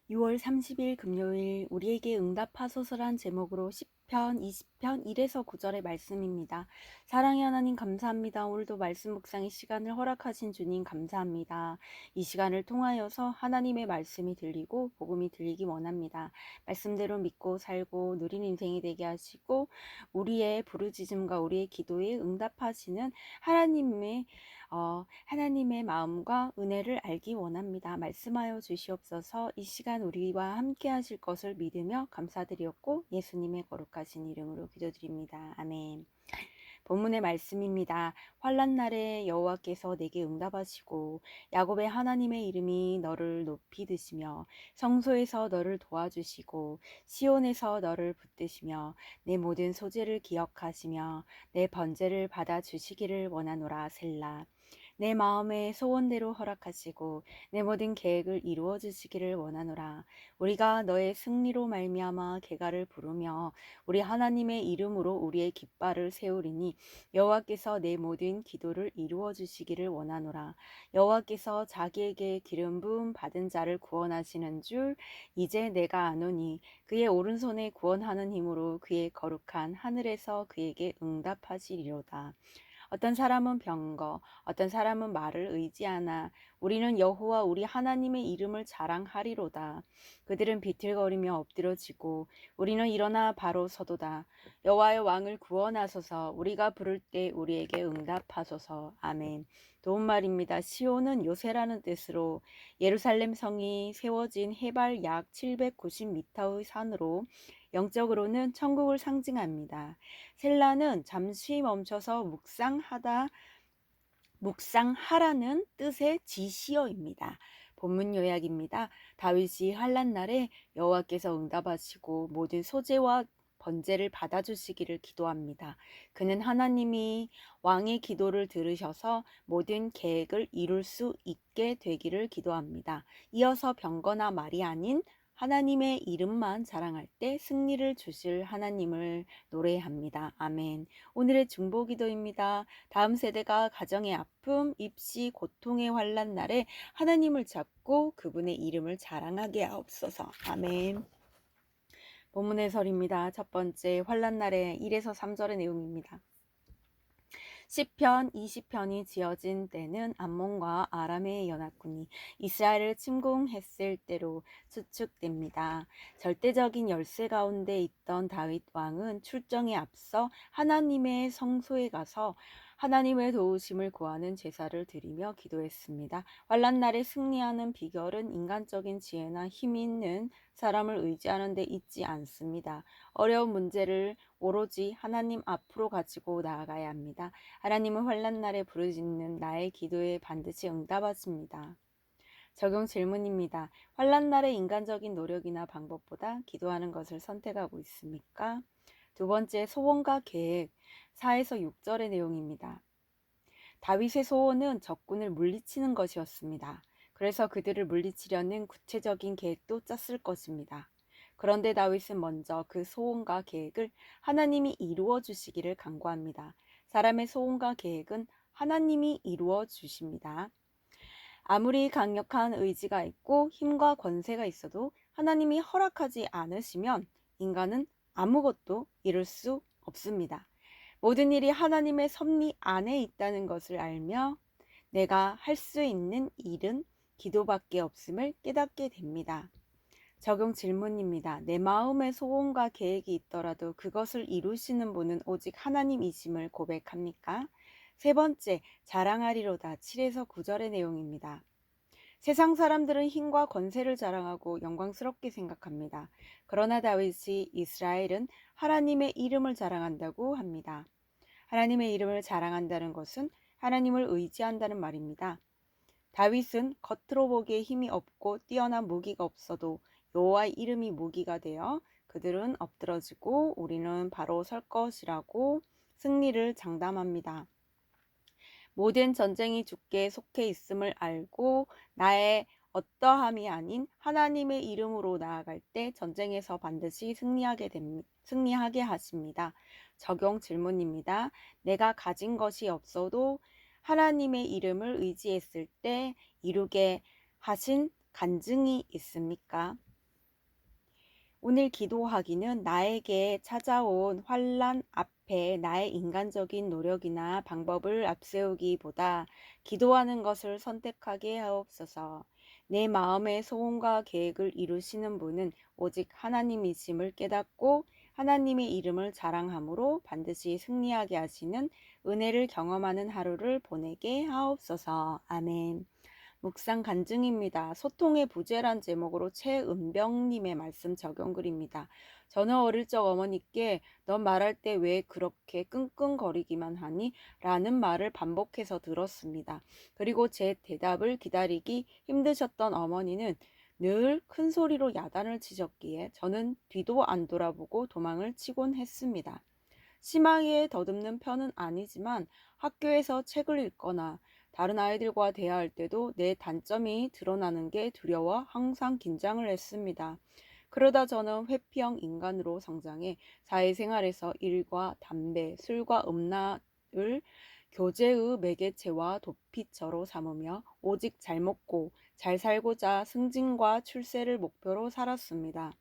6월 30일 금요일 우리에게 응답하소서란 제목으로 10편, 20편 1에서 9절의 말씀입니다. 사랑의 하나님 감사합니다. 오늘도 말씀 묵상의 시간을 허락하신 주님 감사합니다. 이 시간을 통하여서 하나님의 말씀이 들리고 복음이 들리기 원합니다. 말씀대로 믿고 살고 누린 인생이 되게 하시고 우리의 부르짖음과 우리의 기도에 응답하시는 하나님의 마음과 은혜를 알기 원합니다. 말씀하여 주시옵소서. 이 시간 우리와 함께 하실 것을 믿으며 감사드렸고 예수님의 거룩하신 이름으로 기도드립니다. 아멘. 본문의 말씀입니다. 환난 날에 여호와께서 내게 응답하시고 야곱의 하나님의 이름이 너를 높이 드시며 성소에서 너를 도와주시고 시온에서 너를 붙드시며 내 모든 소재를 기억하시며 내 번제를 받아 주시기를 원하노라. 셀라. 내 마음의 소원대로 허락하시고 내 모든 계획을 이루어 주시기를 원하노라. 우리가 너의 승리로 말미암아 개가를 부르며 우리 하나님의 이름으로 우리의 깃발을 세우리니 여호와께서 내 모든 기도를 이루어 주시기를 원하노라. 여호와께서 자기에게 기름 부음 받은 자를 구원하시는 줄 이제 내가 아노니 그의 오른손에 구원하는 힘으로 그의 거룩한 하늘에서 그에게 응답하시리로다. 어떤 사람은 병거, 어떤 사람은 말을 의지하나 우리는 여호와 우리 하나님의 이름을 자랑하리로다. 그들은 비틀거리며 엎드러지고 우리는 일어나 바로 서도다. 여호와의 왕을 구원하소서. 우리가 부를 때 우리에게 응답하소서. 아멘. 도움말입니다. 시온은 요새라는 뜻으로 예루살렘 성이 세워진 해발 약 790m의 산으로 영적으로는 천국을 상징합니다. 셀라는 잠시 멈춰서 묵상하라는 뜻의 지시어입니다. 본문 요약입니다. 다윗이 환난 날에 여호와께서 응답하시고 모든 소재와 번제를 받아주시기를 기도합니다. 그는 하나님이 왕의 기도를 들으셔서 모든 계획을 이룰 수 있게 되기를 기도합니다. 이어서 병거나 말이 아닌 하나님의 이름만 자랑할 때 승리를 주실 하나님을 노래합니다. 아멘. 오늘의 중보기도입니다. 다음 세대가 가정의 아픔, 입시, 고통의 환난 날에 하나님을 잡고 그분의 이름을 자랑하게 하옵소서. 아멘. 본문 해설입니다. 첫 번째, 환난 날의 1에서 3절의 내용입니다. 10편, 20편이 지어진 때는 암몬과 아람의 연합군이 이스라엘을 침공했을 때로 추측됩니다. 절대적인 열세 가운데 있던 다윗 왕은 출정에 앞서 하나님의 성소에 가서 하나님의 도우심을 구하는 제사를 드리며 기도했습니다. 환난 날에 승리하는 비결은 인간적인 지혜나 힘이 있는 사람을 의지하는 데 있지 않습니다. 어려운 문제를 오로지 하나님 앞으로 가지고 나아가야 합니다. 하나님은 환난 날에 부르짖는 나의 기도에 반드시 응답하십니다. 적용 질문입니다. 환난 날에 인간적인 노력이나 방법보다 기도하는 것을 선택하고 있습니까? 두 번째, 소원과 계획 4에서 6절의 내용입니다. 다윗의 소원은 적군을 물리치는 것이었습니다. 그래서 그들을 물리치려는 구체적인 계획도 짰을 것입니다. 그런데 다윗은 먼저 그 소원과 계획을 하나님이 이루어 주시기를 간구합니다. 사람의 소원과 계획은 하나님이 이루어 주십니다. 아무리 강력한 의지가 있고 힘과 권세가 있어도 하나님이 허락하지 않으시면 인간은 아무것도 이룰 수 없습니다. 모든 일이 하나님의 섭리 안에 있다는 것을 알며 내가 할 수 있는 일은 기도밖에 없음을 깨닫게 됩니다. 적용 질문입니다. 내 마음의 소원과 계획이 있더라도 그것을 이루시는 분은 오직 하나님이심을 고백합니까? 세 번째, 자랑하리로다 7에서 9절의 내용입니다. 세상 사람들은 힘과 권세를 자랑하고 영광스럽게 생각합니다. 그러나 다윗이 이스라엘은 하나님의 이름을 자랑한다고 합니다. 하나님의 이름을 자랑한다는 것은 하나님을 의지한다는 말입니다. 다윗은 겉으로 보기에 힘이 없고 뛰어난 무기가 없어도 여호와의 이름이 무기가 되어 그들은 엎드러지고 우리는 바로 설 것이라고 승리를 장담합니다. 모든 전쟁이 주께 속해 있음을 알고 나의 어떠함이 아닌 하나님의 이름으로 나아갈 때 전쟁에서 반드시 승리하게 하십니다. 적용 질문입니다. 내가 가진 것이 없어도 하나님의 이름을 의지했을 때 이루게 하신 간증이 있습니까? 오늘 기도하기는 나에게 찾아온 환난 앞에 나의 인간적인 노력이나 방법을 앞세우기보다 기도하는 것을 선택하게 하옵소서. 내 마음의 소원과 계획을 이루시는 분은 오직 하나님이심을 깨닫고 하나님의 이름을 자랑함으로 반드시 승리하게 하시는 은혜를 경험하는 하루를 보내게 하옵소서. 아멘. 묵상 간증입니다. 소통의 부재란 제목으로 최은병님의 말씀 적용글입니다. 저는 어릴 적 어머니께 넌 말할 때 왜 그렇게 끙끙거리기만 하니? 라는 말을 반복해서 들었습니다. 그리고 제 대답을 기다리기 힘드셨던 어머니는 늘 큰 소리로 야단을 치셨기에 저는 뒤도 안 돌아보고 도망을 치곤 했습니다. 심하게 더듬는 편은 아니지만 학교에서 책을 읽거나 다른 아이들과 대화할 때도 내 단점이 드러나는 게 두려워 항상 긴장을 했습니다. 그러다 저는 회피형 인간으로 성장해 사회생활에서 일과 담배, 술과 음란을 교제의 매개체와 도피처로 삼으며 오직 잘 먹고 잘 살고자 승진과 출세를 목표로 살았습니다.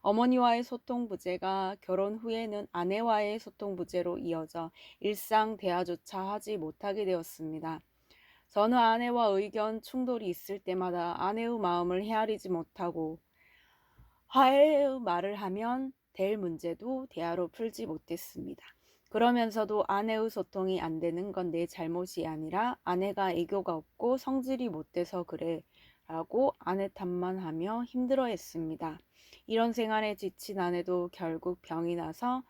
어머니와의 소통 부재가 결혼 후에는 아내와의 소통 부재로 이어져 일상 대화조차 하지 못하게 되었습니다. 저는 아내와 의견 충돌이 있을 때마다 아내의 마음을 헤아리지 못하고 화해의 말을 하면 될 문제도 대화로 풀지 못했습니다. 그러면서도 아내의 소통이 안 되는 건 내 잘못이 아니라 아내가 애교가 없고 성질이 못 돼서 그래 라고 아내 탓만 하며 힘들어했습니다. 이런 생활에 지친 아내도 결국 병이 나서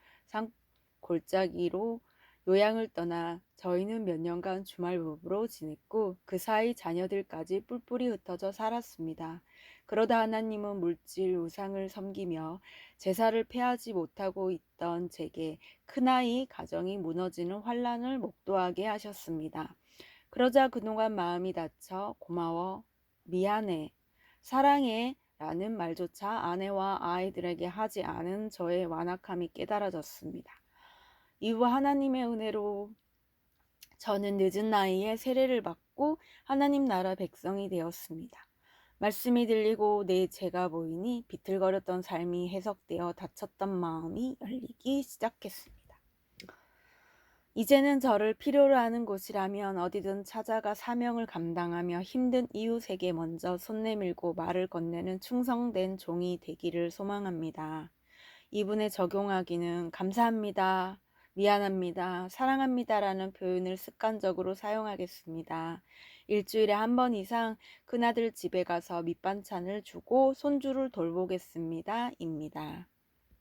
산골짜기로 요양을 떠나 저희는 몇 년간 주말 부부로 지냈고 그 사이 자녀들까지 뿔뿔이 흩어져 살았습니다. 그러다 하나님은 물질 우상을 섬기며 제사를 패하지 못하고 있던 제게 큰아이 가정이 무너지는 환란을 목도하게 하셨습니다. 그러자 그동안 마음이 다쳐 고마워, 미안해, 사랑해 라는 말조차 아내와 아이들에게 하지 않은 저의 완악함이 깨달아졌습니다. 이후 하나님의 은혜로 저는 늦은 나이에 세례를 받고 하나님 나라 백성이 되었습니다. 말씀이 들리고 내 죄가 보이니 비틀거렸던 삶이 해석되어 다쳤던 마음이 열리기 시작했습니다. 이제는 저를 필요로 하는 곳이라면 어디든 찾아가 사명을 감당하며 힘든 이웃에게 먼저 손 내밀고 말을 건네는 충성된 종이 되기를 소망합니다. 이분에 적용하기는 감사합니다, 미안합니다, 사랑합니다라는 표현을 습관적으로 사용하겠습니다. 일주일에 한 번 이상 큰아들 집에 가서 밑반찬을 주고 손주를 돌보겠습니다. 입니다.